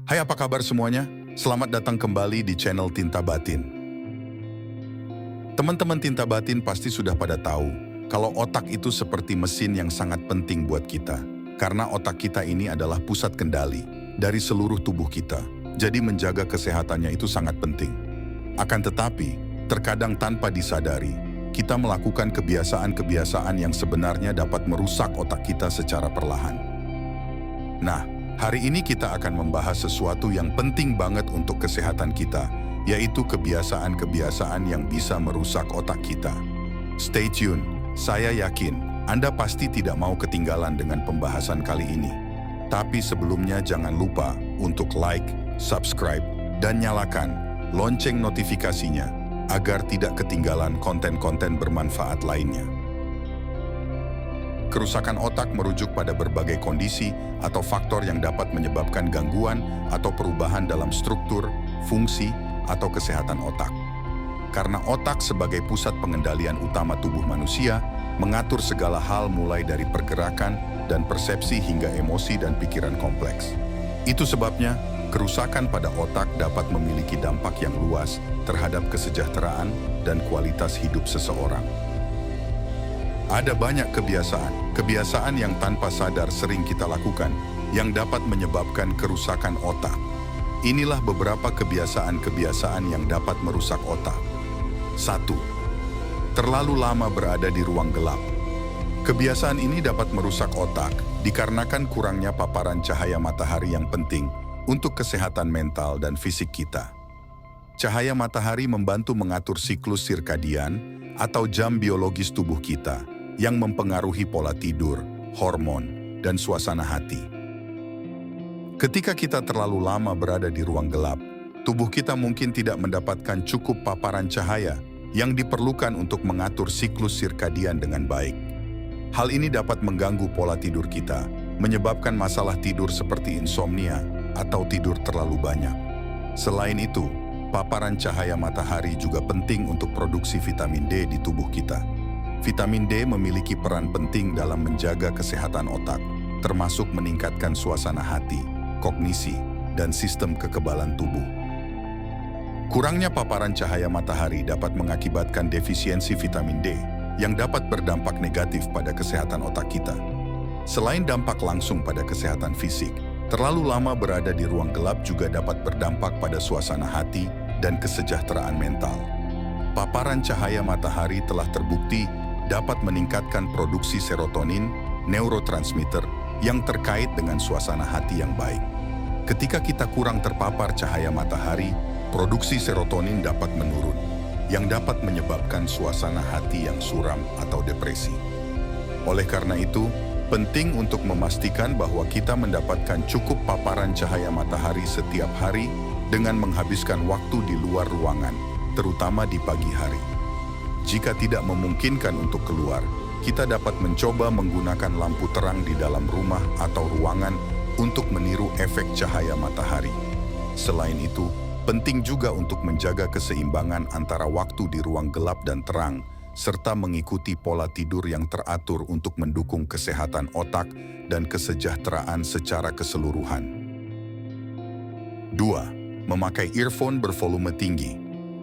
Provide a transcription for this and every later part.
Hai, apa kabar semuanya? Selamat datang kembali di channel Tinta Batin. Teman-teman Tinta Batin pasti sudah pada tahu kalau otak itu seperti mesin yang sangat penting buat kita. Karena otak kita ini adalah pusat kendali dari seluruh tubuh kita. Jadi menjaga kesehatannya itu sangat penting. Akan tetapi, terkadang tanpa disadari, kita melakukan kebiasaan-kebiasaan yang sebenarnya dapat merusak otak kita secara perlahan. Nah, hari ini kita akan membahas sesuatu yang penting banget untuk kesehatan kita, yaitu kebiasaan-kebiasaan yang bisa merusak otak kita. Stay tune, saya yakin Anda pasti tidak mau ketinggalan dengan pembahasan kali ini. Tapi sebelumnya jangan lupa untuk like, subscribe, dan nyalakan lonceng notifikasinya agar tidak ketinggalan konten-konten bermanfaat lainnya. Kerusakan otak merujuk pada berbagai kondisi atau faktor yang dapat menyebabkan gangguan atau perubahan dalam struktur, fungsi, atau kesehatan otak. Karena otak sebagai pusat pengendalian utama tubuh manusia, mengatur segala hal mulai dari pergerakan dan persepsi hingga emosi dan pikiran kompleks. Itu sebabnya, kerusakan pada otak dapat memiliki dampak yang luas terhadap kesejahteraan dan kualitas hidup seseorang. Ada banyak kebiasaan yang tanpa sadar sering kita lakukan yang dapat menyebabkan kerusakan otak. Inilah beberapa kebiasaan-kebiasaan yang dapat merusak otak. 1. Terlalu lama berada di ruang gelap. Kebiasaan ini dapat merusak otak dikarenakan kurangnya paparan cahaya matahari yang penting untuk kesehatan mental dan fisik kita. Cahaya matahari membantu mengatur siklus sirkadian atau jam biologis tubuh kita, yang mempengaruhi pola tidur, hormon, dan suasana hati. Ketika kita terlalu lama berada di ruang gelap, tubuh kita mungkin tidak mendapatkan cukup paparan cahaya yang diperlukan untuk mengatur siklus sirkadian dengan baik. Hal ini dapat mengganggu pola tidur kita, menyebabkan masalah tidur seperti insomnia atau tidur terlalu banyak. Selain itu, paparan cahaya matahari juga penting untuk produksi vitamin D di tubuh kita. Vitamin D memiliki peran penting dalam menjaga kesehatan otak, termasuk meningkatkan suasana hati, kognisi, dan sistem kekebalan tubuh. Kurangnya paparan cahaya matahari dapat mengakibatkan defisiensi vitamin D yang dapat berdampak negatif pada kesehatan otak kita. Selain dampak langsung pada kesehatan fisik, terlalu lama berada di ruang gelap juga dapat berdampak pada suasana hati dan kesejahteraan mental. Paparan cahaya matahari telah terbukti dapat meningkatkan produksi serotonin, neurotransmitter yang terkait dengan suasana hati yang baik. Ketika kita kurang terpapar cahaya matahari, produksi serotonin dapat menurun, yang dapat menyebabkan suasana hati yang suram atau depresi. Oleh karena itu, penting untuk memastikan bahwa kita mendapatkan cukup paparan cahaya matahari setiap hari dengan menghabiskan waktu di luar ruangan, terutama di pagi hari. Jika tidak memungkinkan untuk keluar, kita dapat mencoba menggunakan lampu terang di dalam rumah atau ruangan untuk meniru efek cahaya matahari. Selain itu, penting juga untuk menjaga keseimbangan antara waktu di ruang gelap dan terang, serta mengikuti pola tidur yang teratur untuk mendukung kesehatan otak dan kesejahteraan secara keseluruhan. 2. Memakai earphone bervolume tinggi.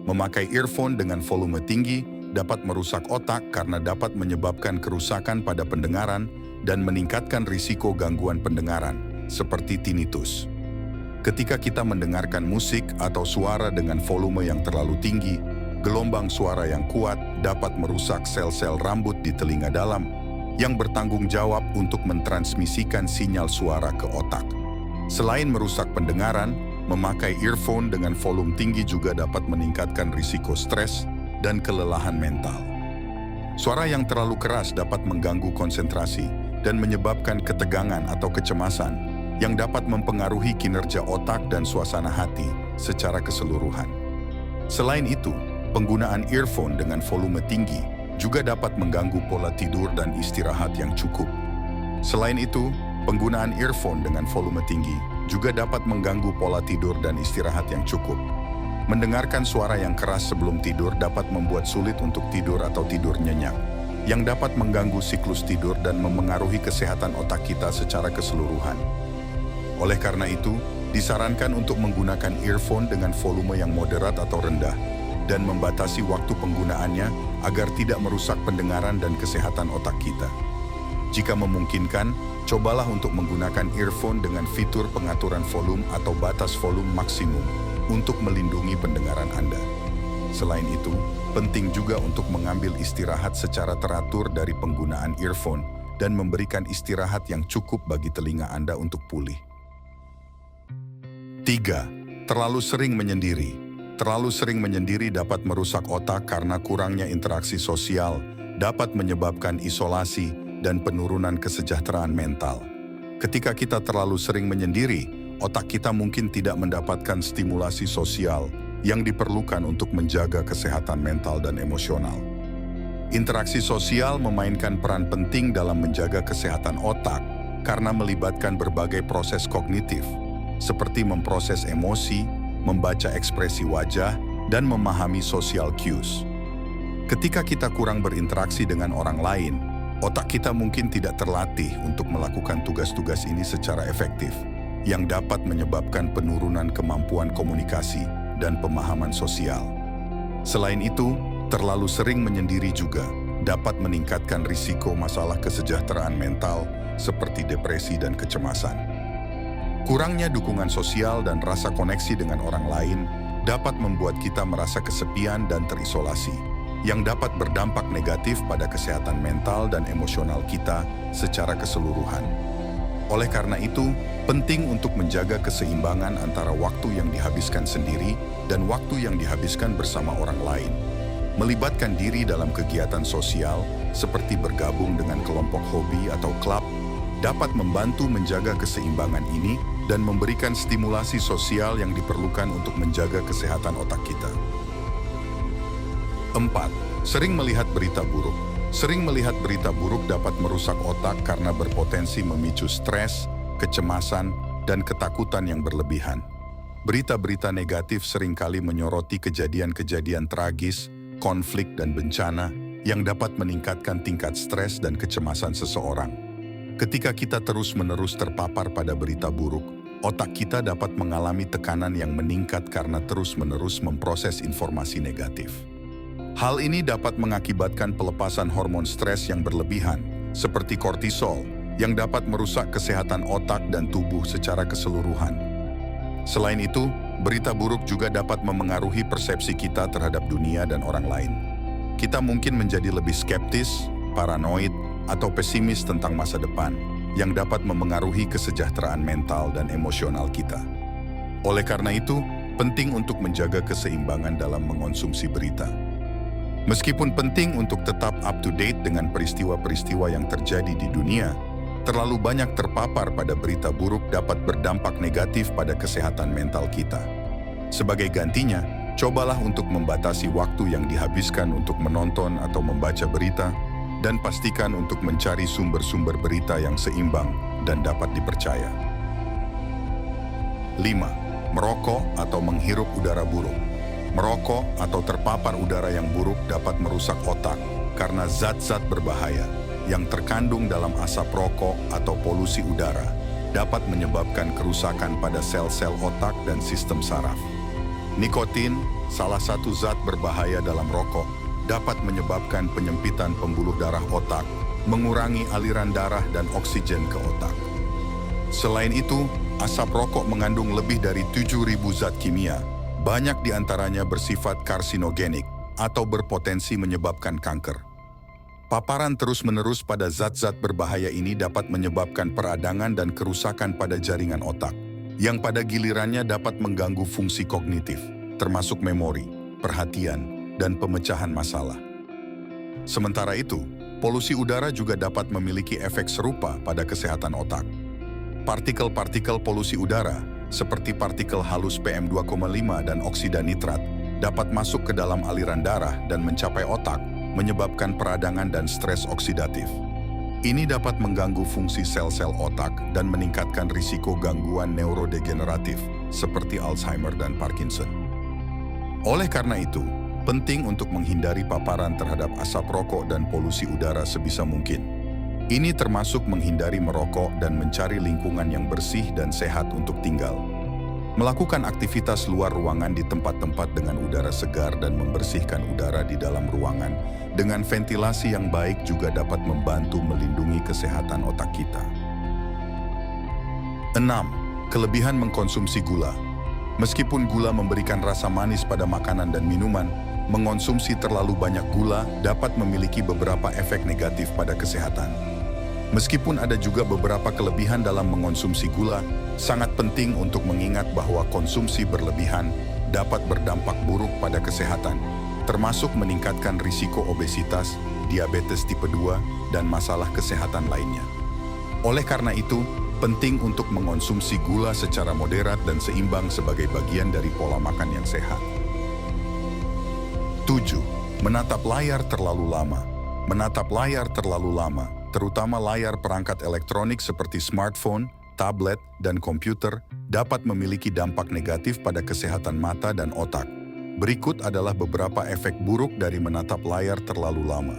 Memakai earphone dengan volume tinggi dapat merusak otak karena dapat menyebabkan kerusakan pada pendengaran dan meningkatkan risiko gangguan pendengaran, seperti tinnitus. Ketika kita mendengarkan musik atau suara dengan volume yang terlalu tinggi, gelombang suara yang kuat dapat merusak sel-sel rambut di telinga dalam yang bertanggung jawab untuk mentransmisikan sinyal suara ke otak. Selain merusak pendengaran, memakai earphone dengan volume tinggi juga dapat meningkatkan risiko stres dan kelelahan mental. Suara yang terlalu keras dapat mengganggu konsentrasi dan menyebabkan ketegangan atau kecemasan yang dapat mempengaruhi kinerja otak dan suasana hati secara keseluruhan. Selain itu, penggunaan earphone dengan volume tinggi juga dapat mengganggu pola tidur dan istirahat yang cukup. Selain itu, penggunaan earphone dengan volume tinggi juga dapat mengganggu pola tidur dan istirahat yang cukup. Mendengarkan suara yang keras sebelum tidur dapat membuat sulit untuk tidur atau tidur nyenyak, yang dapat mengganggu siklus tidur dan memengaruhi kesehatan otak kita secara keseluruhan. Oleh karena itu, Disarankan untuk menggunakan earphone dengan volume yang moderat atau rendah dan membatasi waktu penggunaannya agar tidak merusak pendengaran dan kesehatan otak kita. Jika memungkinkan, cobalah untuk menggunakan earphone dengan fitur pengaturan volume atau batas volume maksimum untuk melindungi pendengaran Anda. Selain itu, penting juga untuk mengambil istirahat secara teratur dari penggunaan earphone dan memberikan istirahat yang cukup bagi telinga Anda untuk pulih. 3. Terlalu sering menyendiri. Terlalu sering menyendiri dapat merusak otak karena kurangnya interaksi sosial, dapat menyebabkan isolasi dan penurunan kesejahteraan mental. Ketika kita terlalu sering menyendiri, otak kita mungkin tidak mendapatkan stimulasi sosial yang diperlukan untuk menjaga kesehatan mental dan emosional. Interaksi sosial memainkan peran penting dalam menjaga kesehatan otak karena melibatkan berbagai proses kognitif, seperti memproses emosi, membaca ekspresi wajah, dan memahami social cues. Ketika kita kurang berinteraksi dengan orang lain, otak kita mungkin tidak terlatih untuk melakukan tugas-tugas ini secara efektif, yang dapat menyebabkan penurunan kemampuan komunikasi dan pemahaman sosial. Selain itu, terlalu sering menyendiri juga dapat meningkatkan risiko masalah kesejahteraan mental seperti depresi dan kecemasan. Kurangnya dukungan sosial dan rasa koneksi dengan orang lain dapat membuat kita merasa kesepian dan terisolasi, yang dapat berdampak negatif pada kesehatan mental dan emosional kita secara keseluruhan. Oleh karena itu, penting untuk menjaga keseimbangan antara waktu yang dihabiskan sendiri dan waktu yang dihabiskan bersama orang lain. Melibatkan diri dalam kegiatan sosial seperti bergabung dengan kelompok hobi atau klub dapat membantu menjaga keseimbangan ini dan memberikan stimulasi sosial yang diperlukan untuk menjaga kesehatan otak kita. 4. Sering melihat berita buruk. Sering melihat berita buruk dapat merusak otak karena berpotensi memicu stres, kecemasan, dan ketakutan yang berlebihan. Berita-berita negatif seringkali menyoroti kejadian-kejadian tragis, konflik, dan bencana yang dapat meningkatkan tingkat stres dan kecemasan seseorang. Ketika kita terus-menerus terpapar pada berita buruk, otak kita dapat mengalami tekanan yang meningkat karena terus-menerus memproses informasi negatif. Hal ini dapat mengakibatkan pelepasan hormon stres yang berlebihan, seperti kortisol, yang dapat merusak kesehatan otak dan tubuh secara keseluruhan. Selain itu, berita buruk juga dapat memengaruhi persepsi kita terhadap dunia dan orang lain. Kita mungkin menjadi lebih skeptis, paranoid, atau pesimis tentang masa depan, yang dapat memengaruhi kesejahteraan mental dan emosional kita. Oleh karena itu, penting untuk menjaga keseimbangan dalam mengonsumsi berita. Meskipun penting untuk tetap up-to-date dengan peristiwa-peristiwa yang terjadi di dunia, terlalu banyak terpapar pada berita buruk dapat berdampak negatif pada kesehatan mental kita. Sebagai gantinya, cobalah untuk membatasi waktu yang dihabiskan untuk menonton atau membaca berita, dan pastikan untuk mencari sumber-sumber berita yang seimbang dan dapat dipercaya. 5. Merokok atau menghirup udara buruk. Merokok atau terpapar udara yang buruk dapat merusak otak karena zat-zat berbahaya yang terkandung dalam asap rokok atau polusi udara dapat menyebabkan kerusakan pada sel-sel otak dan sistem saraf. Nikotin, salah satu zat berbahaya dalam rokok, dapat menyebabkan penyempitan pembuluh darah otak, mengurangi aliran darah dan oksigen ke otak. Selain itu, asap rokok mengandung lebih dari 7.000 zat kimia, banyak diantaranya bersifat karsinogenik atau berpotensi menyebabkan kanker. Paparan terus-menerus pada zat-zat berbahaya ini dapat menyebabkan peradangan dan kerusakan pada jaringan otak, yang pada gilirannya dapat mengganggu fungsi kognitif, termasuk memori, perhatian, dan pemecahan masalah. Sementara itu, polusi udara juga dapat memiliki efek serupa pada kesehatan otak. Partikel-partikel polusi udara, seperti partikel halus PM2,5 dan oksida nitrat, dapat masuk ke dalam aliran darah dan mencapai otak, menyebabkan peradangan dan stres oksidatif. Ini dapat mengganggu fungsi sel-sel otak dan meningkatkan risiko gangguan neurodegeneratif, seperti Alzheimer dan Parkinson. Oleh karena itu, penting untuk menghindari paparan terhadap asap rokok dan polusi udara sebisa mungkin. Ini termasuk menghindari merokok dan mencari lingkungan yang bersih dan sehat untuk tinggal. Melakukan aktivitas luar ruangan di tempat-tempat dengan udara segar dan membersihkan udara di dalam ruangan dengan ventilasi yang baik juga dapat membantu melindungi kesehatan otak kita. 6. Kelebihan mengkonsumsi gula. Meskipun gula memberikan rasa manis pada makanan dan minuman, mengonsumsi terlalu banyak gula dapat memiliki beberapa efek negatif pada kesehatan. Meskipun ada juga beberapa kelebihan dalam mengonsumsi gula, sangat penting untuk mengingat bahwa konsumsi berlebihan dapat berdampak buruk pada kesehatan, termasuk meningkatkan risiko obesitas, diabetes tipe 2, dan masalah kesehatan lainnya. Oleh karena itu, penting untuk mengonsumsi gula secara moderat dan seimbang sebagai bagian dari pola makan yang sehat. 7. Menatap layar terlalu lama. Menatap layar terlalu lama, terutama layar perangkat elektronik seperti smartphone, tablet, dan komputer, dapat memiliki dampak negatif pada kesehatan mata dan otak. Berikut adalah beberapa efek buruk dari menatap layar terlalu lama.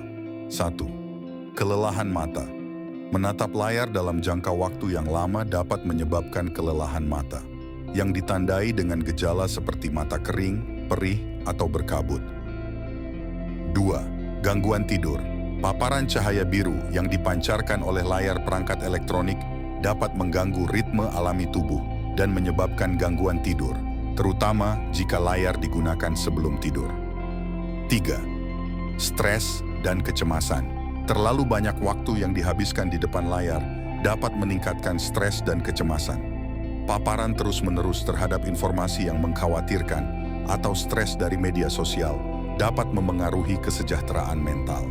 1. Kelelahan mata. Menatap layar dalam jangka waktu yang lama dapat menyebabkan kelelahan mata, yang ditandai dengan gejala seperti mata kering, perih, atau berkabut. 2. Gangguan tidur. Paparan cahaya biru yang dipancarkan oleh layar perangkat elektronik dapat mengganggu ritme alami tubuh dan menyebabkan gangguan tidur, terutama jika layar digunakan sebelum tidur. 3. Stres dan kecemasan. Terlalu banyak waktu yang dihabiskan di depan layar dapat meningkatkan stres dan kecemasan. Paparan terus-menerus terhadap informasi yang mengkhawatirkan atau stres dari media sosial dapat memengaruhi kesejahteraan mental.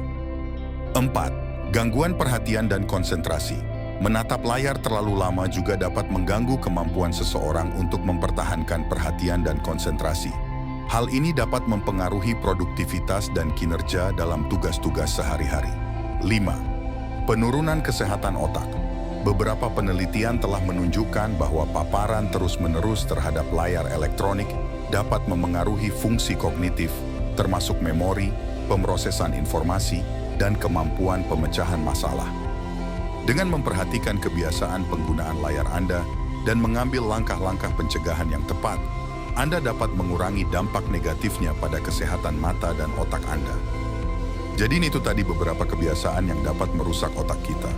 4. Gangguan perhatian dan konsentrasi. Menatap layar terlalu lama juga dapat mengganggu kemampuan seseorang untuk mempertahankan perhatian dan konsentrasi. Hal ini dapat mempengaruhi produktivitas dan kinerja dalam tugas-tugas sehari-hari. 5. Penurunan kesehatan otak. Beberapa penelitian telah menunjukkan bahwa paparan terus-menerus terhadap layar elektronik dapat memengaruhi fungsi kognitif, termasuk memori, pemrosesan informasi, dan kemampuan pemecahan masalah. Dengan memperhatikan kebiasaan penggunaan layar Anda dan mengambil langkah-langkah pencegahan yang tepat, Anda dapat mengurangi dampak negatifnya pada kesehatan mata dan otak Anda. Jadi itu tadi beberapa kebiasaan yang dapat merusak otak kita.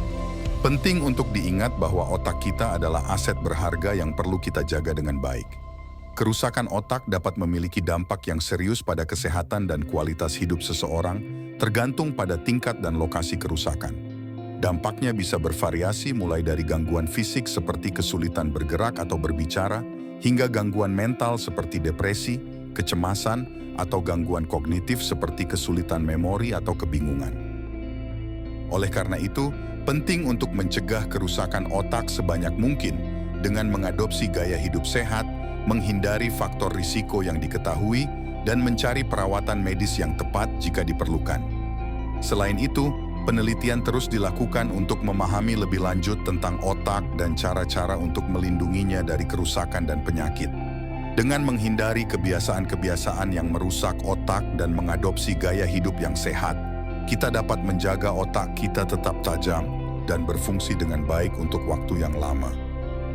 Penting untuk diingat bahwa otak kita adalah aset berharga yang perlu kita jaga dengan baik. Kerusakan otak dapat memiliki dampak yang serius pada kesehatan dan kualitas hidup seseorang, tergantung pada tingkat dan lokasi kerusakan. Dampaknya bisa bervariasi mulai dari gangguan fisik seperti kesulitan bergerak atau berbicara, hingga gangguan mental seperti depresi, kecemasan, atau gangguan kognitif seperti kesulitan memori atau kebingungan. Oleh karena itu, penting untuk mencegah kerusakan otak sebanyak mungkin dengan mengadopsi gaya hidup sehat, menghindari faktor risiko yang diketahui, dan mencari perawatan medis yang tepat jika diperlukan. Selain itu, penelitian terus dilakukan untuk memahami lebih lanjut tentang otak dan cara-cara untuk melindunginya dari kerusakan dan penyakit. Dengan menghindari kebiasaan-kebiasaan yang merusak otak dan mengadopsi gaya hidup yang sehat, kita dapat menjaga otak kita tetap tajam dan berfungsi dengan baik untuk waktu yang lama.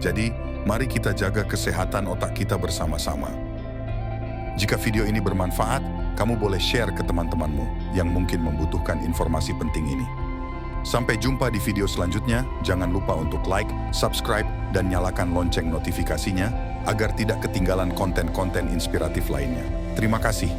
Jadi, mari kita jaga kesehatan otak kita bersama-sama. Jika video ini bermanfaat, kamu boleh share ke teman-temanmu yang mungkin membutuhkan informasi penting ini. Sampai jumpa di video selanjutnya, jangan lupa untuk like, subscribe, dan nyalakan lonceng notifikasinya agar tidak ketinggalan konten-konten inspiratif lainnya. Terima kasih.